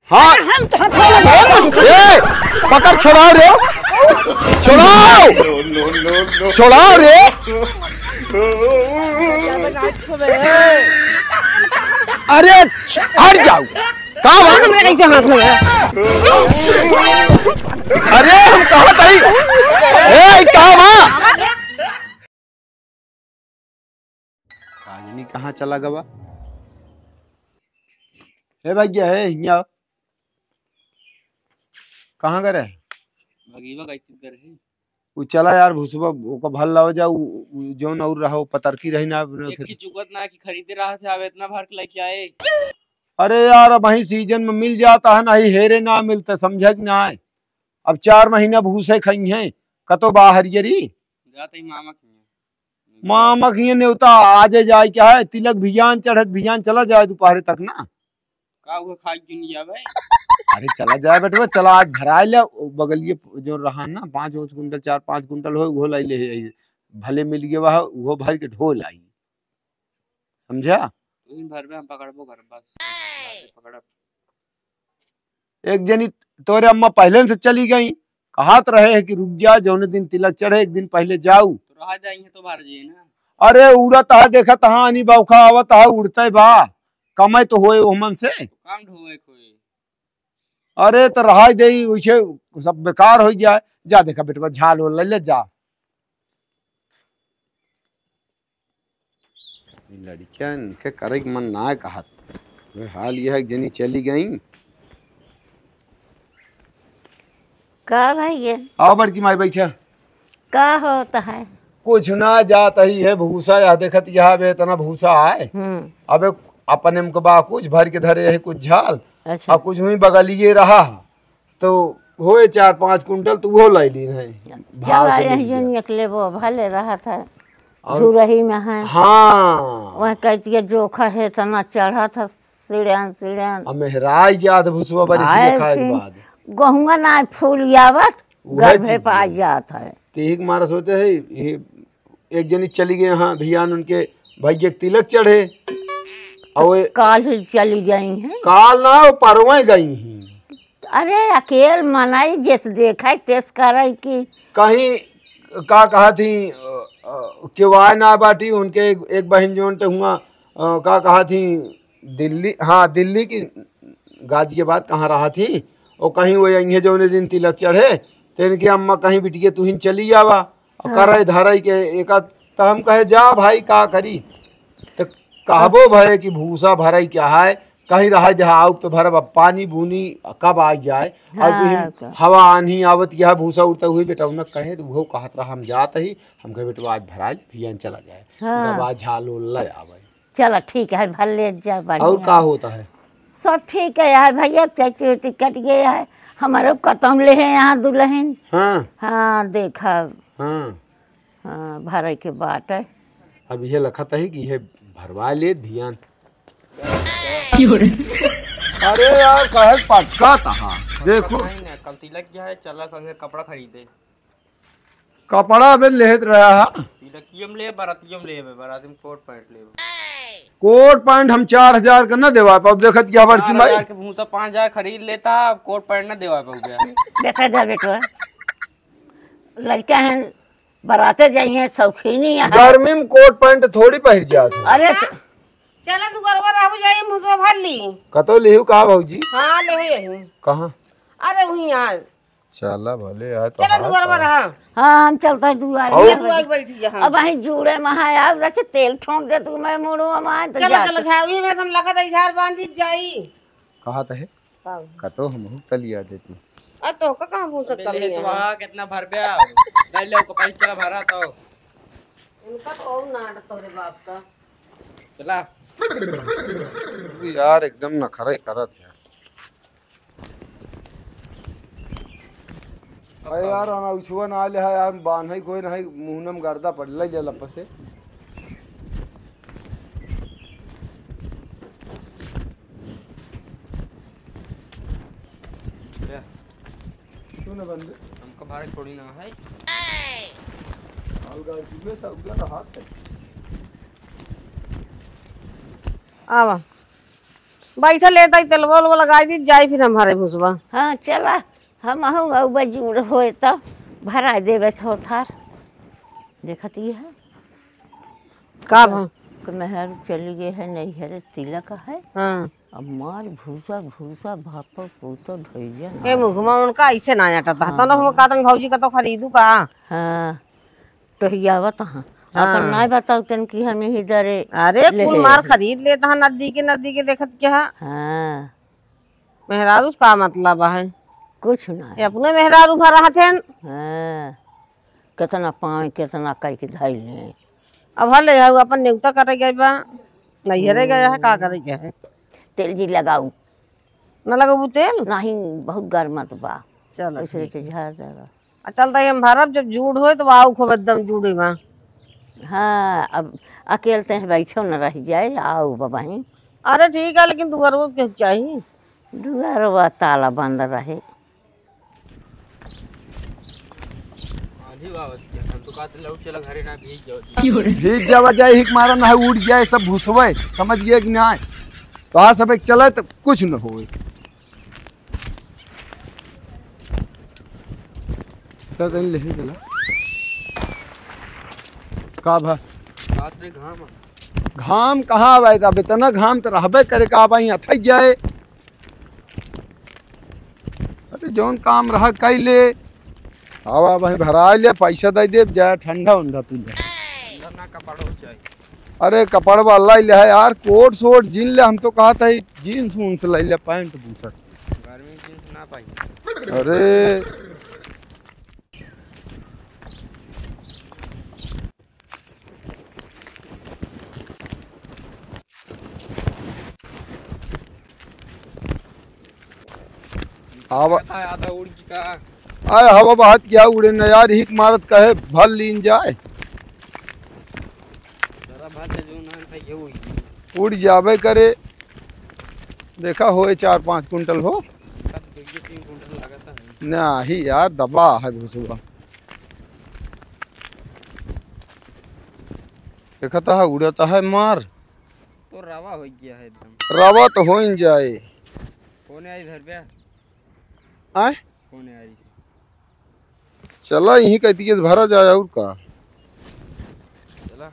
हाँ हम तो पकड़, छोड़ाओ रे, छोड़ाओ, छोड़ाओ रे। अरे हट जाओ, कहाँ हाथ में अरे हम कहाँ गई, कहाँ राजनी कहाँ चला गवा? भैया है यहाँ, कहाँ गए? वो चला यार भूसबा को भल लाओ जा, जोन और रहा पतरकी रही ना चुकत ना कि खरीदे रहा थे, अब इतना भर के लेके आए। अरे यार अब वही सीजन में मिल जाता है, नहीं हेरे ना मिलते, समझ ना है। अब 4 महीना भूसे खाई हैं, कतो बाहर यरी मामा की न्योता आज जाए, क्या है तिलक भिजान चढ़त, भिजान चला जाए दोपहर तक ना, का वो खाई क्यों नहीं जावे? अरे चला जाए बेटवा, चला आज भरा ले बगलिए जो रहा ना 5 कुंटल 4-5 कुंटल हो वो लाई ले, भले मिल गए वह वो भर के ढोल आई, समझा? भर में हम पकड़बो घर बस पकड़। एक जनी तोरे अम्मा पहले से चली गई, कहात रहे है कि रुक जा, जौने दिन तिलक चढ़े एक दिन पहले जाऊ, तो रहा जाएंगे तो भर जाइए ना। अरे उड़त है, देखा तहा नहीं बौखा आवत है, उड़ते बा, कमाई तो होए ओमन से, काम ढोए कोई। अरे तो रहा दे, वैसे सब बेकार हो जाए। जा देखा बेटवा झाल हो ले जा, लड़कियां के करे मन ना कहा, हाल यह जनी चली गई। का भाई ये आओ बड़की माई बैठा, का होता है? कुछ ना जात ही है भूसा, यह देखत यहाँ बे इतना भूसा है, अबे अपने को बा कुछ भर के धरे है कुछ झाल, अच्छा। अब कुछ हुई बगलिए रहा तो होए 4-5 कुंटल तो वो लाई ली है, निकले वो भले रहा था रही में है। हाँ वह कहती है जोखा है तना चढ़ा था सीढ़ियान सीढ़ियान, अब मेहराज याद भूसवा बड़ी सी खाए के बाद गहुआ ना फूल आवत घर में पा जात है, तेहिक मारा सोते है। ये एक जनी चली गई, हाँ भियान उनके भैया तिलक चढ़े, और काल ही चली गई है, काल ना वो परवा गई हैं। अरे अकेल मनाई जैसे देखा तेस करे की कहीं का कहा थी केवाय ना बाटी, उनके एक बहन जोन तो हुआ का कहा थी दिल्ली, हाँ दिल्ली की गाजियाबाद कहाँ रहा थी, और कहीं वो यही जो दिन तिलक चढ़े तो इनकी अम्मा कहीं बिटिया तू ही चली जावा, और करे धराई के एक हम कहे जा भाई का करी, तो कहबो भय कि भूसा भराई क्या है, कहीं रहा जहाँ आउ तो भरब, पानी बूनी कब आ जाए, और हवा आनी आवत यह भूसा उड़ता हुए बेटा उन्हें कहे तो वो कहत रहा हम जाते ही, हम कहे बेटा आज भरा भियान चला जाए, आज झाल ले आवे। चलो ठीक है भले जा, और का होता है सब ठीक है यार भैया, चैती कट गया है हमारे कतम ले है यहाँ दुल्हन। हाँ हाँ देखा, हाँ हाँ भरे के बात है, अब यह लखत है कि यह भरवा ले भियान। अरे यार कहे पक्का था, देखो कल तिलक क्या है, चला संगे कपड़ा खरीदे, कपड़ा में लेत रहा, तिलकियम ले बरातियम ले, बराती में कोट पैंट ले, कोट पैंट हम 4000 का न देवा, अब देखत क्या बड़की भाई के भूसा 5000 खरीद लेता, कोट पैंट न देवा पाऊ गया। देखा जा बेटा लड़का है बराते जाइए शौकीनी है, गर्मी में कोट पैंट थोड़ी पहन जात है। अरे चला तू गरबा रहू जाई मुझे भर ली, कतो लेहू कहा भौजी? हां ले यही कहां? अरे वही यार चला भले है तो चला तू गरबा रहा। हाँ हम चलता दुआर तू आई बैठी यहां, अब वहीं जुड़े महाय अब जैसे तेल ठोक दे तू मैं मुड़ो मां तो चला चला झावी में हम लगा दई झार बांधी जाई, कहा त है कतो हम तलिया देती, आ तो का कहां पूछ सकता ले है, तो कितना भर गया ले लो को पैसा भरा तो उनका तो नाट तोरे बाप का चला यार एकदम नखरे करत है। अरे यार ना उछुआ ना ले है यार, बांधई कोई नहीं, मुहनम गर्दा पड़ल ले लप से, क्यों ना बंदे हमका भारे थोड़ी ना है, और गाड़ी में सब गला हाथ है। आवा बैठा लेता तेलवा उलवा लगा दी जाई फिर हमारे भूसवा। हाँ चला हम आहू बजूर होए तो भरा देवे थोड़ थार देखत ये है का भा मेहर चली गई है नहीं है तिलक है। हाँ अब मार भूसा भूसा भाप पूतो भैया ए मुखमा उनका ऐसे ना आटा था तो ना हम कहता भौजी का तो खरीदू का। हाँ तो हियावत हाँ अपन नहीं बताओ तन की हमें ही डरे अरे कुल मार खरीद लेता है नदी के देखत क्या। हाँ मेहरारू का मतलब है कुछ ना ये अपने मेहरारू भरा थे। हाँ कितना पानी कितना करके धाई ले अब हल अपन न्यूता करे गए बा नहीं हरे गया है का करे गया है। तेल जी लगाऊ न लगाबू तेल नहीं बहुत गर्मत बा चलो उसरे के झाड़ देगा। चलता हम भरब जब जूड़ हो तो आओ खूब एकदम जूड़े बा। हाँ अब अकेले तैसे बैठो न रह जाए आओ बाबा ही। अरे ठीक है लेकिन दुआरो के चाहिए दुआरो ताला बंद रहे। भीग जावा जाए हिक मारा ना उड़ जाए सब भूसवे समझ गए कि ना तो हाँ सब एक चले तो कुछ न हो। का भा घाम कहाँ आवे अब इतना घाम तो रहबे करे का भाई अथई जाए। अरे जौन काम रहा कैले हवा भाई भरा ले पैसा दे दे जाए ठंडा उंडा तू ले। अरे कपड़ वाला ले है यार कोट शोट जीन ले हम तो कहा था जीन्स उन्स ले ले पैंट बूसट गर्मी जींस ना पाई। अरे हवा आधा उड़ का आए हवा बहुत क्या उड़े न यार हिक मारत कहे भल लीन जाए जरा बात जो ना ये हुई उड़ जावे करे देखा होए 4-5 कुंटल हो 3 कुंटल लागत है नहीं यार दबा है घुसुआ देखता है उड़ता है मार तो रवा हो गया है एकदम। रवा तो हो ही जाए। कौन आई घर पे आए कौन आई चला यहीं कहती है भरा जाए और का चला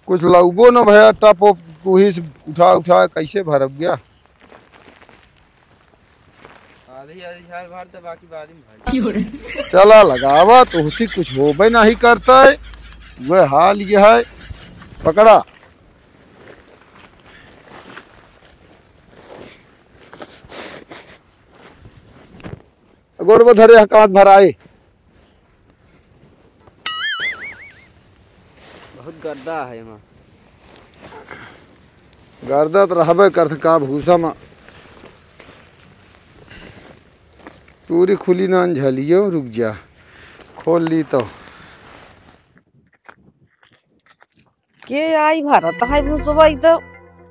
कुछ लगबो न भैया टप कुही से उठा उठा कैसे भरब गया। आधी आधी झाल भरते बाकी बाद में भाई चला लगावा तो उसी कुछ होबे नहीं करता है वह हाल ये है पकड़ा गोड़ धरे हकात भराए बहुत गर्दा है मां गर्दा तो रहबे करत का भूसा में पूरी खुली ना झलियो रुक जा खोल ली तो के आई भारत है भूसवा तो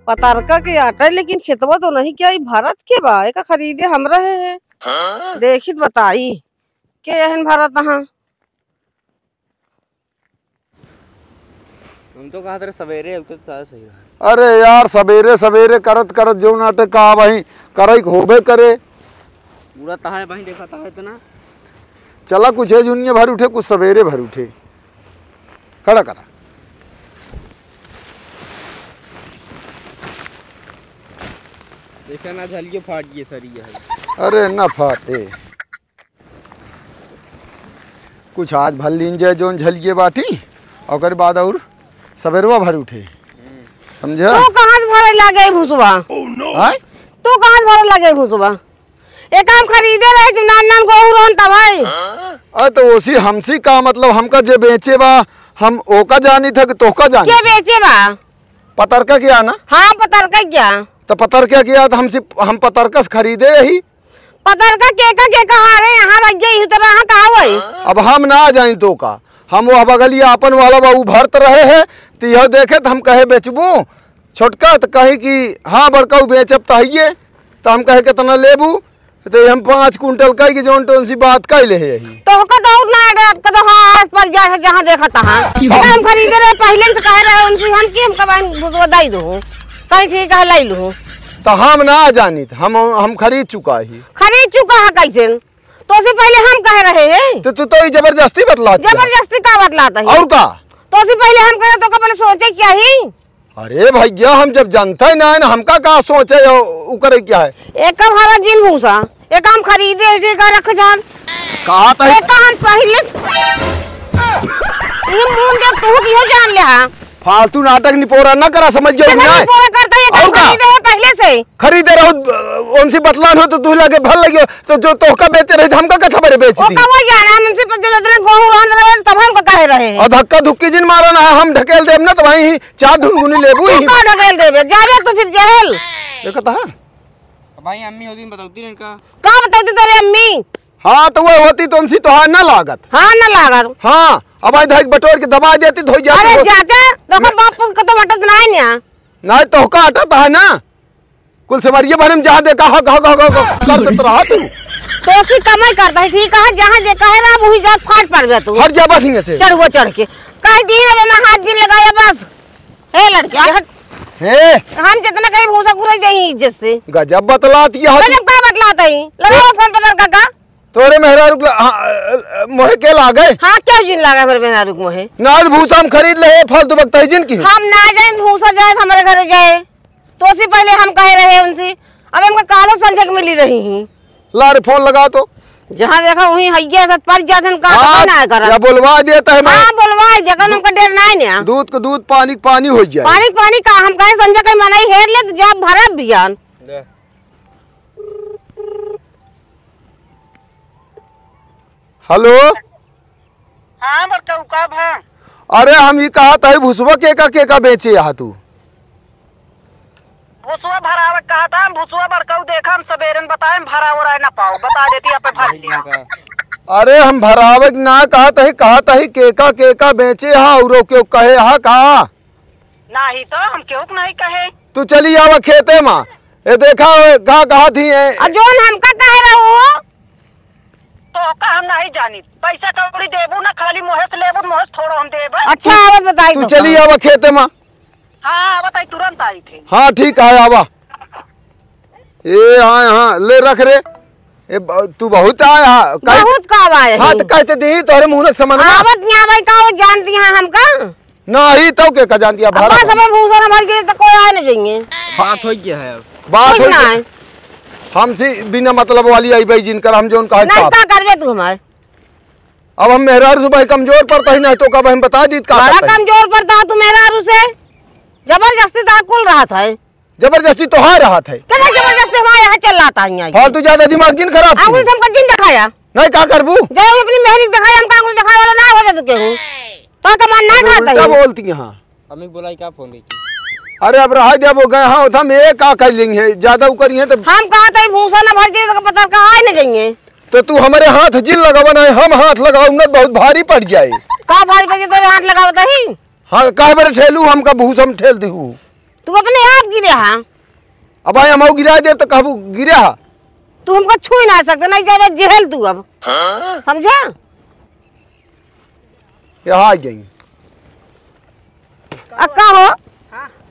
पतारका के आटा लेकिन खेतवा तो नहीं क्या भारत के बा एक खरीदे हम रहे हैं देखित बताई के एहन भारत हाँ हम तो कहा था सवेरे तो सही रहा। अरे यार सवेरे सवेरे करत करत जो नाटक का वही करई होबे करे पूरा तहां भाई देखा था इतना चला कुछ है जुनिया भर उठे कुछ सवेरे भर उठे खड़ा करा देखा ना झलिए फाट गई सरी है। अरे न फाटे कुछ आज भल लीन जाए जोन झलिए बाटी और बाद और सवेरवा भर उठे समझा। तू कहाँ से भरे लागे भूसवा आय तू कहाँ से भरे लागे भूसवा एक काम खरीदे रहे जो नान नान को रहन ता भाई। अरे तो उसी हमसी का मतलब हमका जे बेचे बा हम ओका जानी था कि तोका जानी के बेचे बा पतर का क्या ना हाँ पतर का क्या तो पतर क्या किया तो हमसे हम पतरकस खरीदे यही पतर का के कहा रे यहाँ बज गई उतर यहाँ कहा वही अब हम ना जानी तो का हम वो बगलिया अपन वाला बाबू भरत रहे हैं तो यह देखे तो हम कहे बेचबू छोटका तो कहे कि हाँ बड़का बेचब तो है तो हम कहे कितना लेबू तो हम 5 कुंटल कह के जोन टोन सी बात कह ले है तो का तो ना का तो हां पर जा जहां देखा तहां हम खरीदे रहे पहले से कह रहे उनसे हम की हम कबान भुसवा दई दो कहीं ठीक है लाई लूं तो हम ना जानित हम खरीद चुका है कैसे तो से पहले हम कह रहे हैं तो तू तो जबरदस्ती बतला जबरदस्ती का बतलाता है और का तो से पहले हम कहे तो पहले सोचे क्या ही अरे भैया हम जब जानते ना है ना हमका का सोचे उ करे क्या है एक हमारा जिन भूसा एक हम खरीदे ऐसे का रख जान कहा था एक हम पहले ये मुंह दे तू क्यों जान ले हां फालतू नाटक निपोरा ना करा समझ गया नहीं पूरा करता है और खरीदे है पहले से खरीदे रहो उनसे बतलान हो तो तू लगे भल लगे तो जो तोहका बेचे रहे हमका कथा बड़े बेच दी ओ का वो जाना हम उनसे पजल इतने गोहू रोन रहे तब हम कह रहे हैं और धक्का धुक्की जिन मारा ना हम ढकेल देब ना तो वहीं 4 ढुनगुनी लेबू ही का ढकेल देबे जाबे तो फिर जहल देखता है भाई अम्मी होती बताती नहीं इनका का बताती तेरे अम्मी हाँ तो वो होती तो उनसी तो ना लागत हां ना लागत हाँ अब आई धक बटोर के दबा देती तो हो जाती अरे जाते देखो बाप को तो बटत नहीं ना नहीं तो का हटता है ना कुल से मरिए भरम जहां देखा हो करते रहा तू तो की कमाई करता है ठीक है जहां देखा है ना वही जात फाट पड़ गया तू हट जा बस यहां से चढ़ के कह दी रे मैं हाथ जिन लगाया बस हे लड़की हे हम जितना कहीं भूसा कुरई जाई इज्जत से गजब बतलाती है गजब का बतलाता ही लगाओ फोन पर काका तोरे मेहरा रुक मोहे के ला गए हां क्या जिन लगा फिर मेहरा रुक मोहे नाज भूसा हम खरीद ले फालतू बकता है जिन की हम ना जाए भूसा जाए हमारे घर जाए तो से पहले हम कह रहे उनसे अब हमका कालो संजक मिली रही ही ला रे फोन लगा तो जहां देखा वहीं हइया से पर जाथन का ना कर या बोलवा देता है मैं हां बोलवा जगन हमका डर नहीं ना दूध को दूध पानी को पानी हो जाए पानी का हम कहे संजय के मनाई हेर ले तो जब भरब बियान हेलो हाँ बड़का कब है अरे हम ये कहा था भुसवा के का बेचे यहाँ तू भुसुआ भरावे कहा था हम भुसुआ बड़का देखा हम सवेरन बताए भरा हो रहा ना पाओ बता देती आप भर लिया अरे हम भरावे ना कहा था के का बेचे हा और क्यों कहे हा कहा नहीं तो हम क्यों नहीं कहे तू चली आवा खेते माँ ये देखा कहा थी जोन हमका कह रहा तो का हम नहीं जानी पैसा कौड़ी देबू ना खाली मोहे से लेबू मोहे से थोड़ा हम देबे अच्छा आवत बताई तू चली आवा खेते माँ हाँ बताई तुरंत आई थी हाँ ठीक है आवा हाँ ले रख रे तू बहुत आया बहुत का आया हाँ तो कहते दी तोरे मुंह समझ आवत नहीं आवे का वो जानती हैं हमका नहीं तो के का जानती है भारत सब भूसा ना भर के तो कोई आए नहीं जाएंगे बात हो गया है बात हो हमसे बिना मतलब वाली आई भाई जिनकर हम जो उनका नहीं का करबे तू हमारे अब हम मेहरारू से भाई कमजोर पड़ता ही नहीं तो कब हम बता दी का बड़ा कमजोर पड़ता तू मेहरारू से जबरदस्ती ताकुल रहा था जबरदस्ती तो हार रहा था क्या जबरदस्ती हमारे यहाँ चल रहा था यहाँ फालतू ज्यादा दिमाग जिन खराब अंगुली हमका जिन दिखाया नहीं का करबू जब अपनी मेहरी दिखाया हमका अंगुली दिखाने वाला ना हो जाए तो क्यों तो का मन नहीं खाता क्या बोलती हैं अम्मी बोला क्या फोन की अरे अब रहा जब वो गए हाँ हम एक का कर लेंगे ज्यादा करी है तो हम कहा था भूसा ना भर के तो पता का आए नहीं जाएंगे तो तू हमारे हाथ जिन लगावा है हम हाथ लगाऊ ना बहुत भारी पड़ जाए का भारी बजे तेरे हाथ लगावता ही हाँ कह बार ठेलू हमका भूस हम ठेल दी तू अपने आप गिरे हाँ अब आए हम गिरा दे तो कहबू गिरा तू हमको छू ही ना सकते नहीं जाए जेल तू अब समझा यहाँ आ गई अक्का हो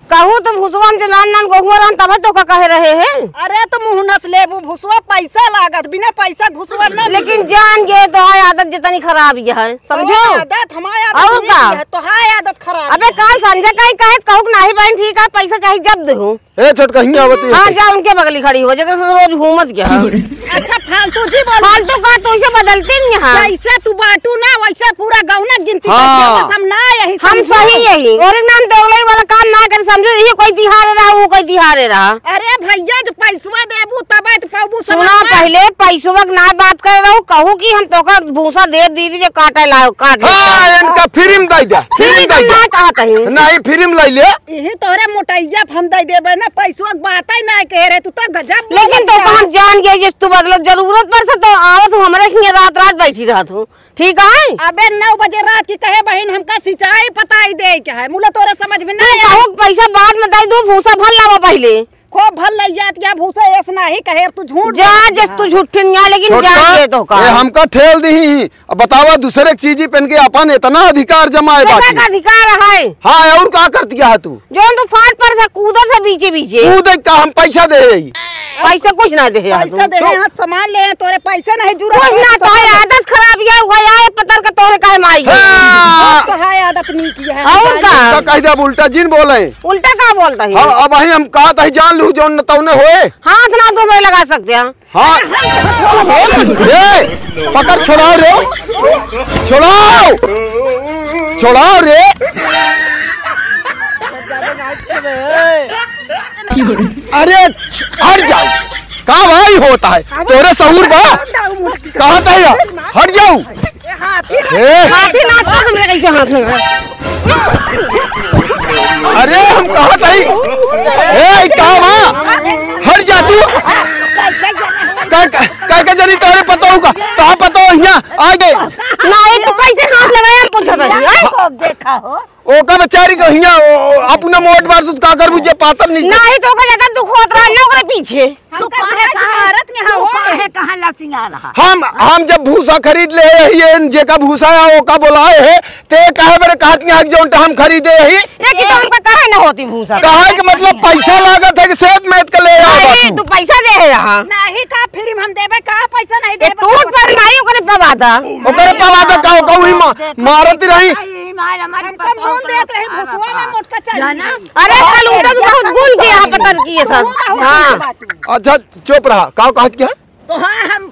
कहूँ तो भूसवा हम जो नान नान गोहुआ रहन तब तो का कह रहे हैं अरे तो मुँह नस लेबू भुसुआ पैसा लागत बिना पैसा घुसुआ ना लेकिन जान गए तो हाय आदत जितनी खराब ये है समझो आदत हमारी और आदत का? नहीं है तो हाय आदत खराब अबे कल संजय कहीं कहे कहूँ नहीं बहन ठीक है पैसा चाहिए जब दूँ ए छोटका ही आवती हाँ जा उनके बगली खड़ी हो जगह से रोज घूमत क्या अच्छा फालतू जी बोल फालतू का तो इसे बदलते नहीं यहाँ जैसे तू बाटू ना वैसे पूरा गौना गिनती हाँ। करके हम ना यही हम समझो। सही यही और एक नाम दोगलाई वाला काम ना कर समझो ये कोई दिहारे रहा वो कोई दिहारे रहा अरे भैया जो पैसवा देबू तब तो पाबू सुना पहले पैसों वक्त ना बात कर रहा हूँ कहूँ कि हम तो का भूसा दे दीदी जो काटा लाओ काट हाँ इनका फिल्म दे दे फिल्म दे ना कहा कहीं नहीं फिल्म ले ले यही तोरे मोटैया हम दे देबे ना पैसवा बात ही ना कह रहे तू तो गजब लेकिन तो हम जान गए जिस तू बदलो जरूरत पर से तो आओ तू हमारे यहाँ रात रात बैठी रहा तू ठीक है अबे 9 बजे रात की कहे बहन हमका सिंचाई पता ही दे क्या है मुला तोरे समझ में तू नहीं कहूँ पैसा बाद में दे दू भूसा भर लावा पहले खूब भल लग जात या भूसा ऐस नहीं कहे तू झूठ जा जे तू झूठी नहीं लेकिन जा ये तो का ये हमका ठेल दी। अब बतावा दूसरे चीज पहन के अपन इतना अधिकार जमाए बाकी का अधिकार है। हाँ और का करती है तू? जो तू फाट पर से कूदा था बीचे बीचे कूद का हम पैसा दे रही। पैसा कुछ ना दे पैसा दे हाथ सामान ले तोरे पैसे नहीं जुरा कुछ ना तो आदत खराब है हुआ है पतर का तोरे काहे माई है आदत नहीं की है और का कह दे उल्टा जिन बोले उल्टा का बोलता है। हाँ अब वही हम कहा था जान लू जो तौने होए हाथ ना तो मैं लगा सकते हैं। हाँ पकड़ छोड़ाओ रे छोड़ाओ रे अरे हट जाओ का भाई होता है तोरे सहूर बा कहा था हट जाओ हाथी ना तो हमरे कैसे हाथ में अरे हम कहा था हट जा तू का जनी तोरे पता होगा तो पता हो यहाँ आ गए नहीं तो कैसे हाथ लगाया पूछा देखा हो ओका बेचारी को यहाँ अपना मोट बार का कर बुझे पातर नहीं तो का ज्यादा दुख होत रहा ना ओकरे पीछे तू काहे भारत यहाँ हो काहे कहां लटिया रहा हम जब भूसा खरीद ले ये जेका भूसा है ओका बोलाए है ते काहे बरे कहत नहीं हक जोंटा हम खरीदे ही एक तो हमका काहे ना होती भूसा काहे के मतलब पैसा लागत है कि सेहत मेहत के ले नहीं तू पैसा दे है यहां नहीं का फिर हम देबे का पैसा नहीं देबे टूट पर नहीं ओकरे पवादा का कहू मारत रही देत रही भुसवा में मोटका चढ़ अरे कल उठा तू बहुत गुल किया पतर की ये सब हां अच्छा चुप रहा का कहत क्या तो हाँ हम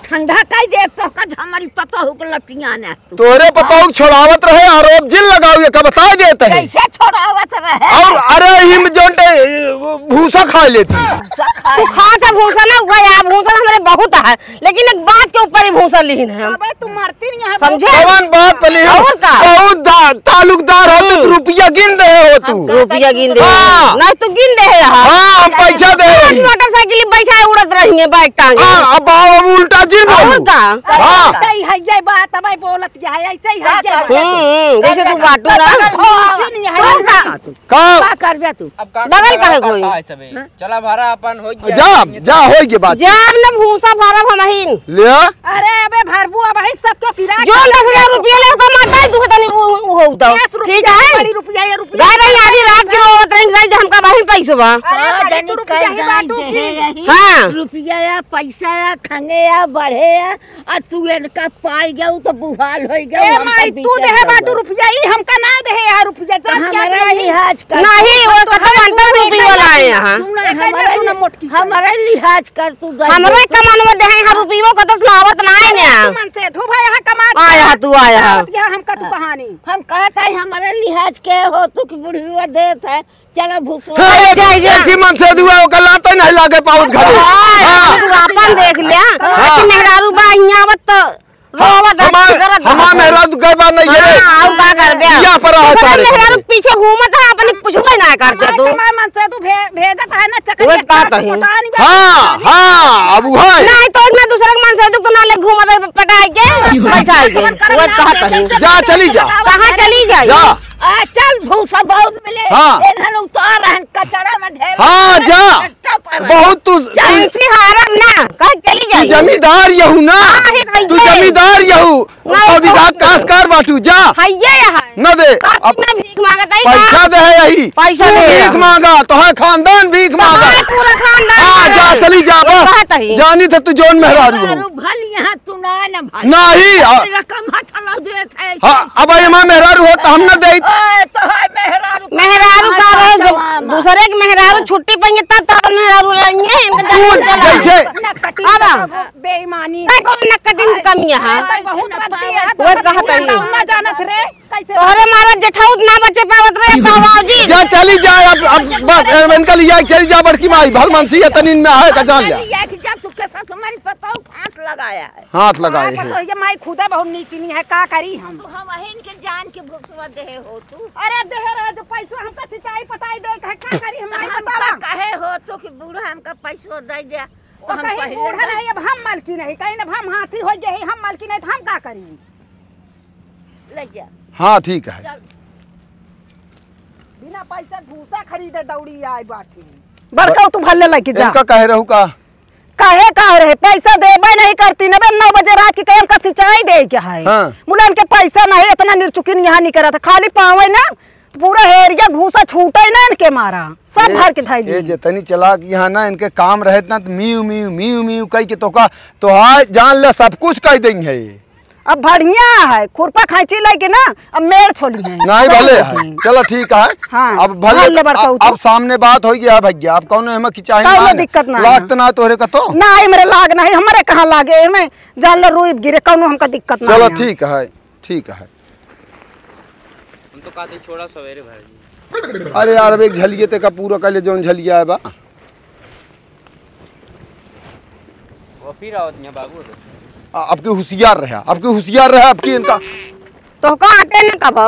ठंडा काई देख तो कद हमारी पता हो के लटिया ने तोरे पता हो छोड़ावत रहे आरोप जिन लगाओगे का बता देते हैं कैसे छोड़ावत रहे और अरे हिम जोंटे भूसा खा लेती तू खाता भूसा ना उगाया भूसा हमारे बहुत है लेकिन एक बात के ऊपर ही भूसा लीन है हम अबे तू मरती नहीं है समझे कौन बात पली हो और का? बहुत तालुकदार हो तो रुपया गिन दे हो तू रुपया गिन दे हाँ। नहीं तू गिन दे यहाँ हाँ हम पैसा दे रही मोटरसाइकिल बैठा उड़त रही है बाइक टांगे हाँ अब उल्टा जिन बोलू का हाँ तई है ये बात अबे बोलत जा है ऐसे ही है जैसे तू बाटू ना नहीं है का करबे तू अब का बगल काहे कोई? सबे चला भाड़ा अपन हो गया जा होई के बात जाम ना भूसा भरब हमहिन ले अरे अबे भरबू अब है सब क्यों किराया जो 10,000 रुपया ले का माता है तू तनी हो तो ठीक है बड़ी रुपया ये रुपया जा रही आधी रात के रोवत रही जाई हमका बहिन पैसा बा अरे बड़ी तू रुपया ही बाटू की हां रुपया या पैसा या खंगे या बढ़े या आ तू इनका पाई गऊ तो बुहाल हो गए ए माई तू देहे बाटू रुपया ही हमका ना देहे यार रुपया चल क्या हमारा लिहाज कर नहीं वो कथा अंतर रुपया वाला है यहां हमारा लिहाज कर तू हमरे कमान में देहे हां रुपया को तो सुनावत ना है ना मन से धो भाई यहाँ कमा आया तू आया या हमका तू कहानी हम कहता है हमारा लिहाज के हो तू की बुढ़िया देत है चलो भूसवा जी मन से दुआ ओका लाते नहीं लागे पावत घरे तू अपन देख लिया कि मेहरारू बा हियावत तो रोवत हमार मेहरा तो गए बार नहीं गिरे हां का कर बे या पर आ सारे मेहरारू पीछे घूमत है अपने कुछ भी ना करते तू मन से तू भेजत है ना चक्कर वो कहता है हाँ अब है नहीं तो मैं दूसरे के मन से तू ना ले घूमत है पटाई के बैठा के वो कहता है जा चली जा कहां चली जाए जा चल भूसा बहुत मिले हाँ। इन्हन उतार रहन कचरा में ढेर हाँ जा बहुत तू ऐसी हारम ना कहां चली जाए जमींदार यहू ना तू जमींदार यहू विधा कासकार बाटू जा हइये यहाँ न दे अपना भीख मांगता है पैसा दे है यही पैसा तू दे भीख मांगा तो है खानदान भीख मांगा पूरा खानदान हाँ जा चली जा बस जानी थे तू जोन मेहरारू हो भल यहाँ तू ना न भाई नहीं रकम हथला देत है हाँ अब हमारा मेहरारू हो तो हम न दे तो है मेहरारू मेहरारू का रहे दूसरे के मेहरारू छुट्टी पाएंगे तब तो मेहरारू लेंगे इनका जैसे बेईमानी काय को नकटिन कमी है बहुत बदती है वो कहता है ना जानत रे कैसे तोहरे मारा जेठाउत ना बचे पावत रे बाबूजी जा चली जा अब बस इनका लिया चली जा बड़की माई भल मनसी है तनिन में है का जान लिया जब तू के साथ हमारी पताओ हाथ लगाया है हाथ लगाए हैं ये माई खुदा बहुत नीची नहीं है का करी हम हम अहिन के जान के भुसवा दे हो तू अरे देहे रहे जो पैसा हमका सिंचाई पताई दे का करी हमारी बतावा कहे हो तो कि बूढ़ा हमका पैसा दे दे तो कहीं बूढ़ा नहीं अब हम मालकी नहीं कहीं ना हम हाथी हो गए हम मालकी नहीं तो हम का करी ले जा हाँ ठीक है बिना पैसा भूसा खरीदे दौड़ी आई बाठी बड़का तू भल्ले लेके जा। इनका कह रहू का काहे कह रहे पैसा देबे नहीं करती न 9 बजे रात की कहीं का सिंचाई दे क्या है। हाँ। मुलान के पैसा नहीं इतना निर्चुकिन यहाँ नहीं करा था खाली पावे ना तो पूरा हेरिया भूसा छूटे ना इनके मारा सब भर के थाई ये जितनी चलाक यहाँ ना इनके काम रहे ना तो म्यू म्यू म्यू म्यू कह के तो हाय जान ले सब कुछ कह देंगे। अब बढ़िया है खुरपा खांची लेके ना अब मेड़ छोड़ी है नहीं भले है चलो ठीक है। हाँ, अब भले अब अब सामने बात हो गया भैया अब कौन हमें खिंचाई कौनो दिक्कत ना लागत ना तोरे का तो नहीं मेरे लाग नहीं हमारे कहाँ लागे हमें जान लो रुई गिरे कौनो हमका दिक्कत ना चलो ठीक है ठीक है। हम तो कहते छोड़ा सवेरे भर जी। अरे यार अब एक झलिए ते का पूरा कल जोन झलिया है बा वो फिर आवत नहीं बाबू आपके होशियार रहा आपकी इनका तो का आटे ने कब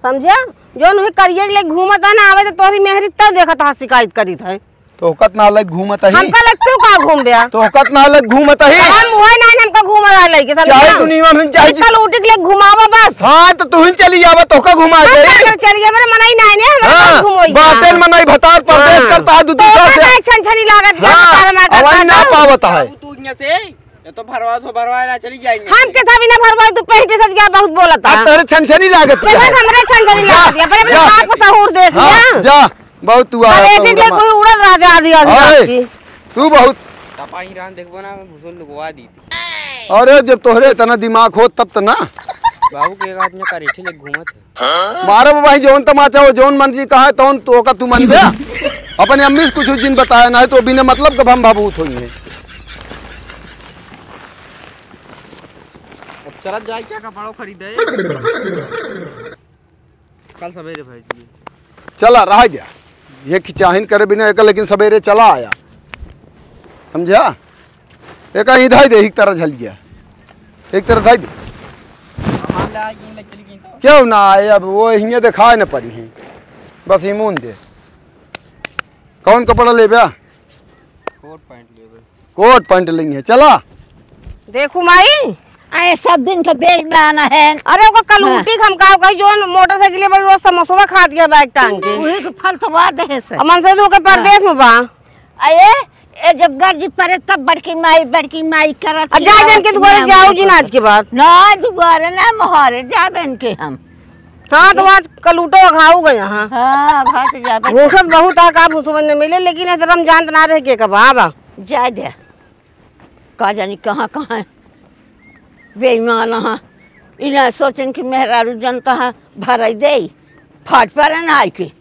समझा जो नहीं करिए ले घूमत है ना आवे तो तोरी मेहरी तब देखत हा शिकायत करीत है तो हकत ना अलग घूमत ही हमका लग क्यों का घूम गया तो हकत ना अलग घूमत ही हम हुए ना हमका घूम रहा लेके समझा चाहे तू नहीं हम चाहे चल उठ के ले घुमावा बस हां तो तू ही चली जावा तो का घुमा दे चलिए मेरे मनाई नहीं ने हमरा घुमोई बातें मनाई भतार परदेश करता है दूसरा से छन छनी लागत है हां तार मा अवन ना पावता है तू यहाँ से ये तो भरवा ना चली जाएंगे। हम के था बिना भरवाई तू पेट से गया बहुत बोलता अब तेरे छनछनी लागत है हमरे छन छनी लागत है पर बाप को सहूर देख लिया जा बहुत तू आ अरे के कोई उड़न रहा दे आदि तू बहुत तपाई रान देखबो ना मैं भूसुल लगवा दी थी। अरे जब तोहरे इतना दिमाग हो तब तो ना बाबू के एक आदमी का रेठी ले घूमत है। मारो भाई जोन तमाचा हो जोन मन जी कहा तौन तो का तू मन गया अपने अम्मी से कुछ जिन बताया ना है तो बिना मतलब कब हम भावुत होई है। अब चलत जाए क्या कपड़ो खरीदे कल सवेरे भाई जी। चला रह गया ये खिंचाहिन करे बिना एक लेकिन सवेरे चला आया समझा एक इधर दे एक तरह झल गया एक तरह धाई दे मान ले आगे ले चली गई तो क्यों ना आए अब वो हिंगे दिखाए न पड़ी है बस इमून दे कौन कपड़ा ले बया कोट पैंट ले भाई कोट पैंट लेंगे चला देखू माई आए सब दिन का बेच बनाना है अरे वो कल उल्टी हम का कही जो मोटरसाइकिल पर रोज समोसा खा दिया बैग टांग के वही को फल तो वाद है से मन से दो के परदेश में बा आए ए जब गर्जी पड़े तब बड़की माई करत जा जन के दुआरे जाओ जी आज के बाद ना दुआरे ना मोहरे जाबेन के हम हाँ तो आज कलूटो खाऊ गए हाँ हाँ घाट जाबे भूसत बहुत है का भूसो ने मिले लेकिन ऐसे रमजान ना रह के कबा बा जा दे का जानी कहाँ कहाँ बेईमान हाँ इना सोचन कि मेहरारू जनता है भराई दे फाट पर ना आके